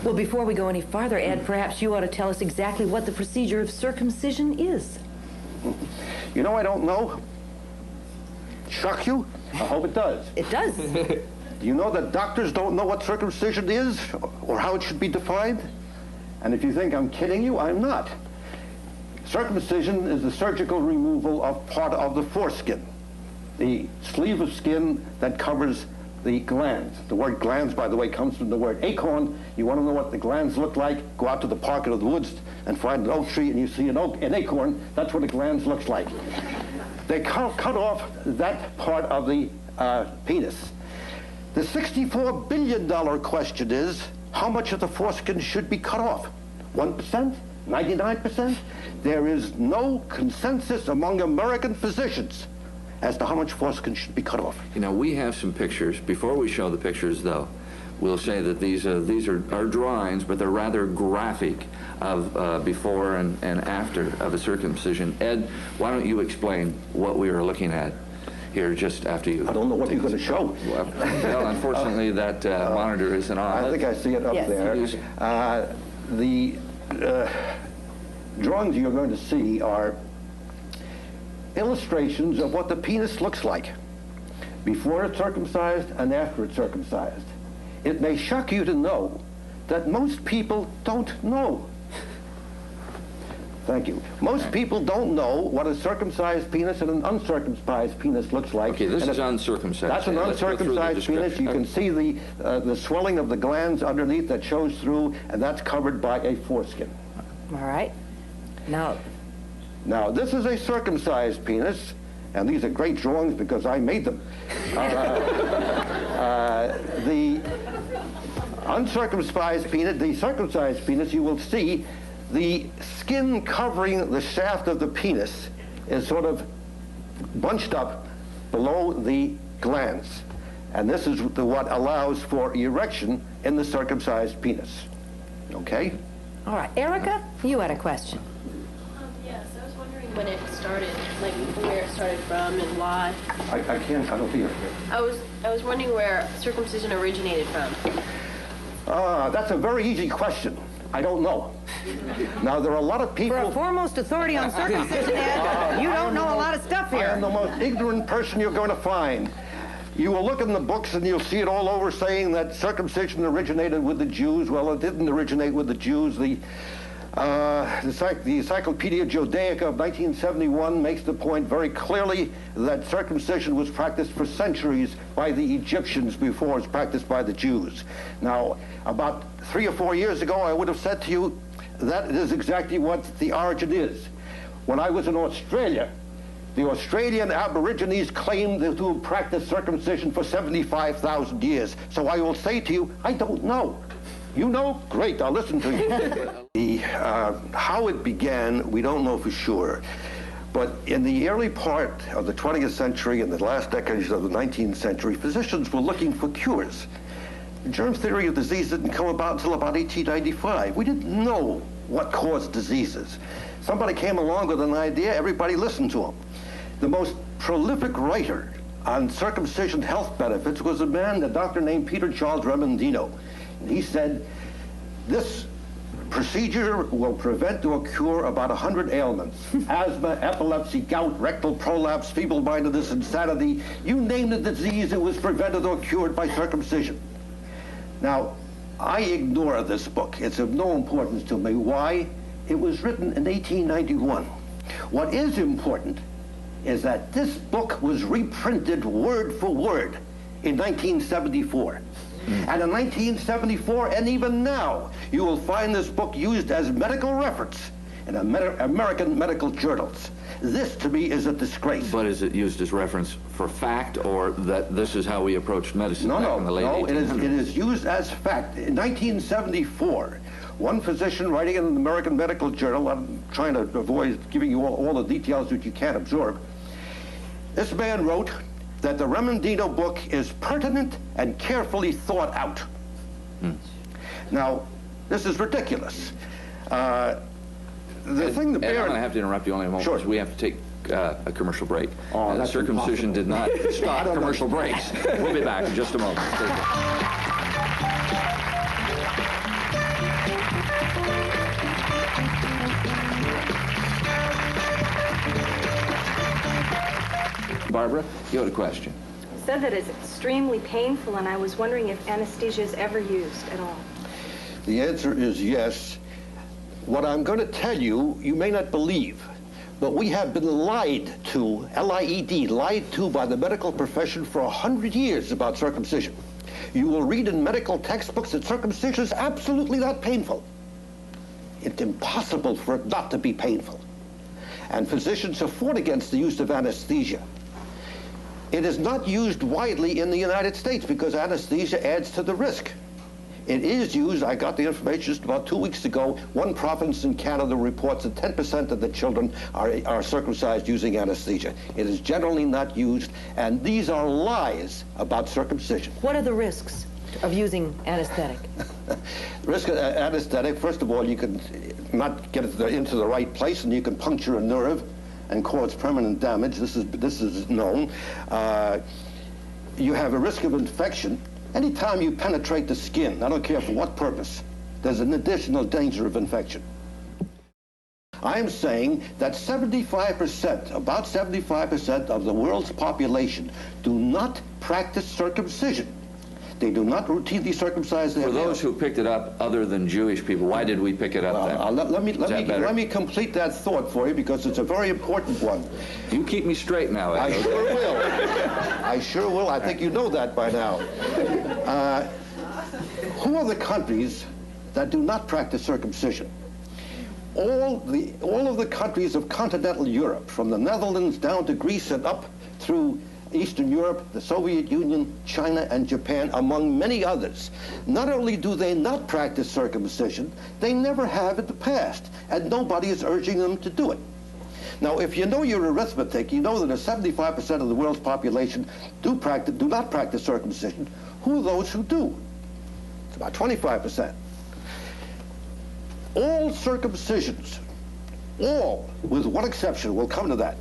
Well, before we go any farther, Ed, perhaps you ought to tell us exactly what the procedure of circumcision is. You know, I don't know. Shock you? I hope it does. It does. Do you know that doctors don't know what circumcision is or how it should be defined? And if you think I'm kidding you, I'm not. Circumcision is the surgical removal of part of the foreskin, the sleeve of skin that covers the glands. The word glands, by the way, comes from the word acorn. You want to know what the glands look like? Go out to the park or the woods and find an oak tree and you see an acorn. That's what a gland looks like. They cut off that part of the penis. The $64 billion question is, how much of the foreskin should be cut off? 1%? 99%? There is no consensus among American physicians as to how much foreskin should be cut off. You know, we have some pictures. Before we show the pictures, though, we'll say that these are drawings, but they're rather graphic of before and after of a circumcision. Ed, why don't you explain what we are looking at here just after you? I don't know what you're going to show. Well, unfortunately, that monitor isn't on. I think I see it up there. The drawings you're going to see are illustrations of what the penis looks like before it's circumcised and after it's circumcised. It may shock you to know that most people don't know. Thank you. Most people don't know what a circumcised penis and an uncircumcised penis looks like. Okay, this is uncircumcised. That's an uncircumcised penis. You can see the swelling of the glands underneath that shows through, and that's covered by a foreskin. All right. Now, this is a circumcised penis, and these are great drawings because I made them. The uncircumcised penis, the circumcised penis, you will see the skin covering the shaft of the penis is sort of bunched up below the glands. And this is what allows for erection in the circumcised penis. Okay? all right. Erica, you had a question. Yes, I was wondering when it started, like where it started from and why. I don't hear. I was wondering where circumcision originated from. That's a very easy question. I don't know. Now, there are a lot of people... For a foremost authority on circumcision, Ed, you don't know a lot of stuff here. I am the most ignorant person you're going to find. You will look in the books and you'll see it all over saying that circumcision originated with the Jews. Well, it didn't originate with the Jews. The Encyclopedia Judaica of 1971 makes the point very clearly that circumcision was practiced for centuries by the Egyptians before it was practiced by the Jews. Now, about 3 or 4 years ago, I would have said to you that is exactly what the origin is. When I was in Australia, the Australian Aborigines claimed to have practiced circumcision for 75,000 years. So I will say to you, I don't know. You know? Great, I'll listen to you. How it began, we don't know for sure. But in the early part of the 20th century and the last decades of the 19th century, physicians were looking for cures. The germ theory of disease didn't come about until about 1895. We didn't know what caused diseases. Somebody came along with an idea, everybody listened to him. The most prolific writer on circumcision health benefits was a doctor named Peter Charles Remendino. And he said, this procedure will prevent or cure about 100 ailments. Asthma, epilepsy, gout, rectal prolapse, feeble-mindedness, insanity. You name the disease, it was prevented or cured by circumcision. Now, I ignore this book. It's of no importance to me. Why? It was written in 1891. What is important is that this book was reprinted word for word in 1974. And in 1974, and even now, you will find this book used as medical reference in American medical journals. This, to me, is a disgrace. But is it used as reference for fact, or that this is how we approached medicine back in the late 1800s? It is used as fact. In 1974, one physician writing in an American medical journal, I'm trying to avoid giving you all the details that you can't absorb, this man wrote that the Remendino book is pertinent and carefully thought out. Now, this is ridiculous. The thing to bear... I'm going to have to interrupt you only a moment, because we have to take a commercial break. That's circumcision did not stop commercial breaks. We'll be back in just a moment. Stay tuned. Barbara, you had a question. You said that it's extremely painful, and I was wondering if anesthesia is ever used at all. The answer is yes. What I'm going to tell you, you may not believe, but we have been lied to, L-I-E-D, lied to by the medical profession for 100 years about circumcision. You will read in medical textbooks that circumcision is absolutely not painful. It's impossible for it not to be painful. And physicians have fought against the use of anesthesia. It is not used widely in the United States because anesthesia adds to the risk. It is used, I got the information just about 2 weeks ago, one province in Canada reports that 10% of the children are circumcised using anesthesia. It is generally not used, and these are lies about circumcision. What are the risks of using anesthetic? Risk of anesthetic, first of all, you can not get it into the right place, and you can puncture a nerve and cause permanent damage. This is known. You have a risk of infection. Anytime you penetrate the skin, I don't care for what purpose, there's an additional danger of infection. I'm saying that 75%, about 75% of the world's population do not practice circumcision. They do not routinely circumcise their For those males. who picked it up other than Jewish people, why did we pick it up then? Let me complete that thought for you because it's a very important one. You keep me straight now, Ed. I sure will. I sure will. I think you know that by now. Who are the countries that do not practice circumcision? All of the countries of continental Europe, from the Netherlands down to Greece and up through Eastern Europe, the Soviet Union, China, and Japan, among many others. Not only do they not practice circumcision, they never have in the past, and nobody is urging them to do it. Now, if you know your arithmetic, you know that 75% of the world's population do not practice circumcision. Who are those who do? It's about 25%. All circumcisions, all, with one exception, we'll come to that,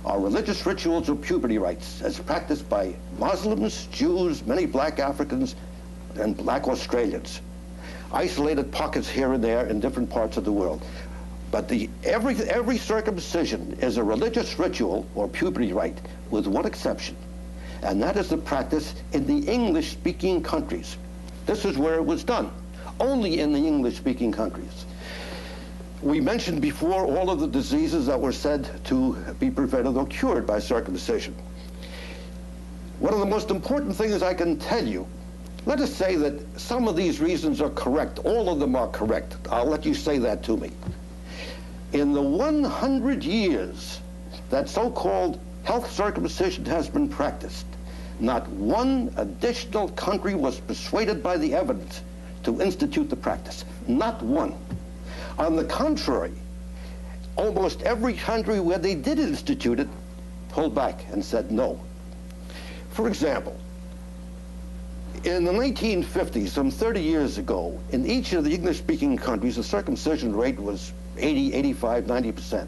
are religious rituals or puberty rites as practiced by Muslims, Jews, many black Africans, and black Australians. Isolated pockets here and there in different parts of the world. But every circumcision is a religious ritual or puberty rite with one exception, and that is the practice in the English-speaking countries. This is where it was done, only in the English-speaking countries. We mentioned before all of the diseases that were said to be prevented or cured by circumcision. One of the most important things I can tell you, let us say that some of these reasons are correct. All of them are correct. I'll let you say that to me. In the 100 years that so-called health circumcision has been practiced, not one additional country was persuaded by the evidence to institute the practice. Not one. On the contrary, almost every country where they did institute it pulled back and said no. For example, in the 1950s, some 30 years ago, in each of the English-speaking countries, the circumcision rate was 80, 85, 90%.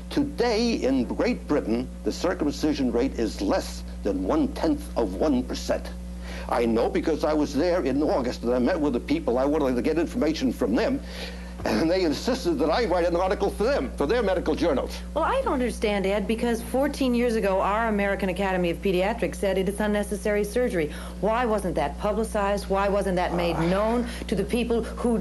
Today, in Great Britain, the circumcision rate is less than 1/10%. I know because I was there in August and I met with the people. I wanted to get information from them. And they insisted that I write an article for them, for their medical journals. Well, I don't understand, Ed, because 14 years ago, our American Academy of Pediatrics said it is unnecessary surgery. Why wasn't that publicized? Why wasn't that made known to the people who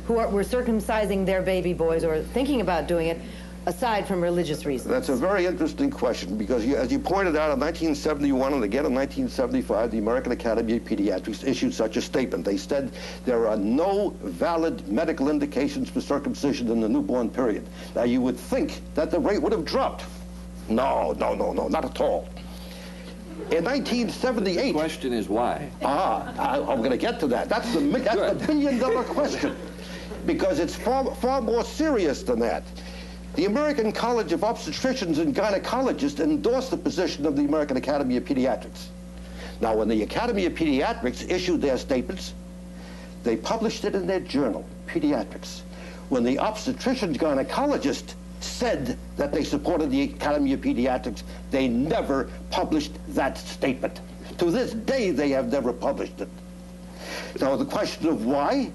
were circumcising their baby boys or thinking about doing it, aside from religious reasons? That's a very interesting question because, as you pointed out, in 1971 and again in 1975, the American Academy of Pediatrics issued such a statement. They said there are no valid medical indications for circumcision in the newborn period. Now, you would think that the rate would have dropped. No, not at all. In 1978... The question is why? I'm going to get to that. That's the billion-dollar question because it's far more serious than that. The American College of Obstetricians and Gynecologists endorsed the position of the American Academy of Pediatrics. Now, when the Academy of Pediatrics issued their statements, they published it in their journal, Pediatrics. When the obstetricians gynecologists said that they supported the Academy of Pediatrics, they never published that statement. To this day, they have never published it. Now, the question of why,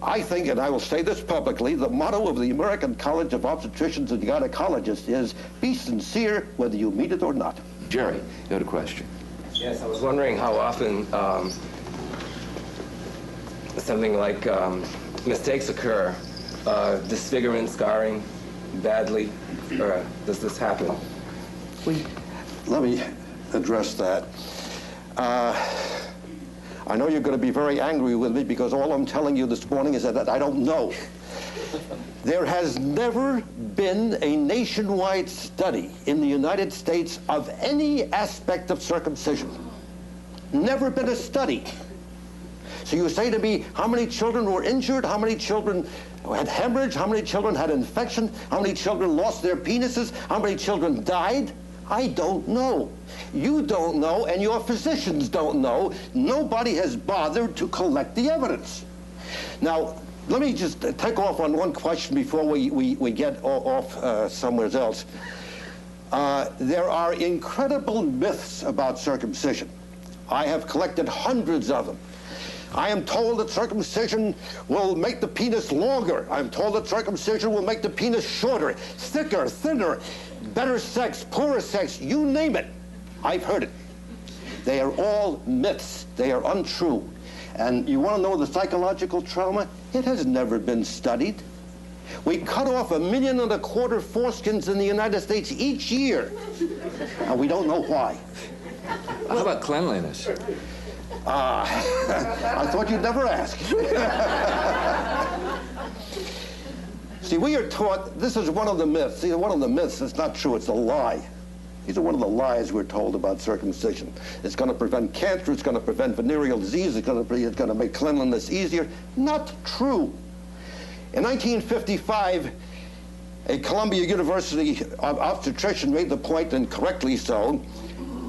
I think, and I will say this publicly, the motto of the American College of Obstetricians and Gynecologists is, be sincere whether you mean it or not. Jerry, you had a question. Yes, I was wondering how often something like mistakes occur, disfigurement, scarring, badly, or does this happen? Let me address that. I know you're going to be very angry with me because all I'm telling you this morning is that I don't know. There has never been a nationwide study in the United States of any aspect of circumcision. Never been a study. So you say to me, how many children were injured? How many children had hemorrhage? How many children had infection? How many children lost their penises? How many children died? I don't know. You don't know, and your physicians don't know. Nobody has bothered to collect the evidence. Now, let me just take off on one question before we get off somewhere else. There are incredible myths about circumcision. I have collected hundreds of them. I am told that circumcision will make the penis longer. I'm told that circumcision will make the penis shorter, thicker, thinner, better sex, poorer sex, you name it. I've heard it. They are all myths. They are untrue. And you want to know the psychological trauma? It has never been studied. We cut off 1.25 million foreskins in the United States each year. And we don't know why. How about cleanliness? I thought you'd never ask. See, we are taught, this is one of the myths. See, one of the myths, it's not true, it's a lie. These are one of the lies we're told about circumcision. It's going to prevent cancer, it's going to prevent venereal disease, it's going to make cleanliness easier. Not true. In 1955, a Columbia University obstetrician made the point, and correctly so,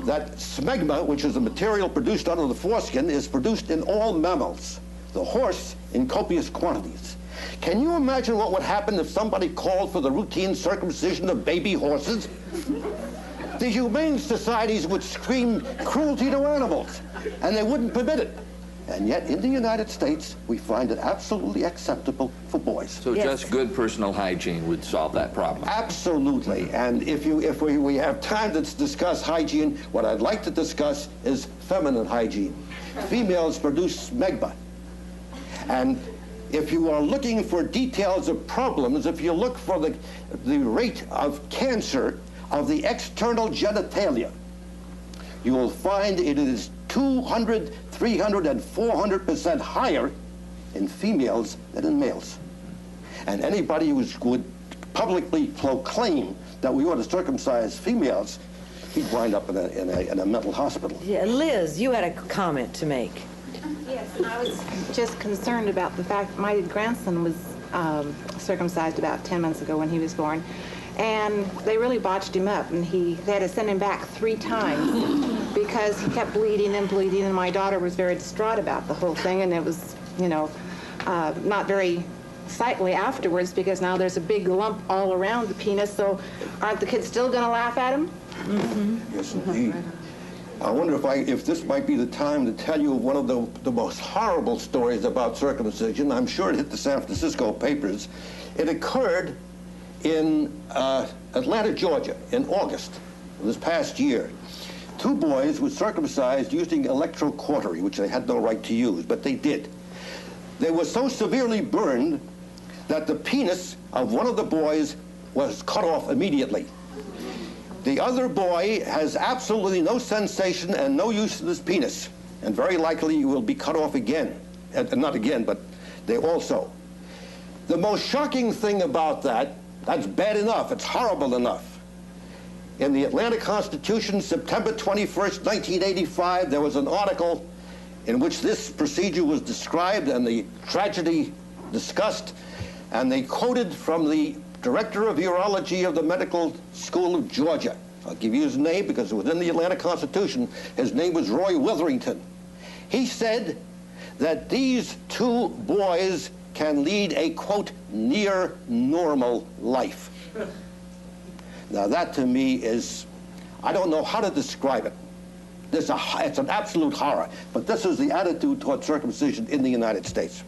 that smegma, which is the material produced out of the foreskin, is produced in all mammals, the horse in copious quantities. Can you imagine what would happen if somebody called for the routine circumcision of baby horses? The humane societies would scream cruelty to animals, and they wouldn't permit it. And yet, in the United States, we find it absolutely acceptable for boys. So just good personal hygiene would solve that problem. Absolutely. And if we have time to discuss hygiene, what I'd like to discuss is feminine hygiene. Females produce smegma. And if you are looking for details of problems, if you look for the rate of cancer of the external genitalia, you will find it is 200, 300, and 400% higher in females than in males. And anybody who would publicly proclaim that we ought to circumcise females, he'd wind up in a mental hospital. Yeah, Liz, you had a comment to make. Yes, I was just concerned about the fact my grandson was circumcised about 10 months ago when he was born. And they really botched him up, and they had to send him back 3 times because he kept bleeding, and my daughter was very distraught about the whole thing, and it was, you know, not very sightly afterwards because now there's a big lump all around the penis, so aren't the kids still going to laugh at him? Mm-hmm. Yes, indeed. I wonder if this might be the time to tell you one of the most horrible stories about circumcision. I'm sure it hit the San Francisco papers. It occurred in Atlanta, Georgia, in August of this past year. 2 boys were circumcised using electrocautery, which they had no right to use, but they did. They were so severely burned that the penis of one of the boys was cut off immediately. The other boy has absolutely no sensation and no use of his penis, and very likely will be cut off again. Not again, but they also. The most shocking thing about that's bad enough, it's horrible enough. In the Atlanta Constitution, September 21st, 1985, there was an article in which this procedure was described and the tragedy discussed, and they quoted from the director of urology of the Medical School of Georgia. I'll give you his name because it was in the Atlanta Constitution. His name was Roy Witherington. He said that these 2 boys can lead a, quote, near normal life. Now that to me is, I don't know how to describe it. It's an absolute horror, but this is the attitude toward circumcision in the United States.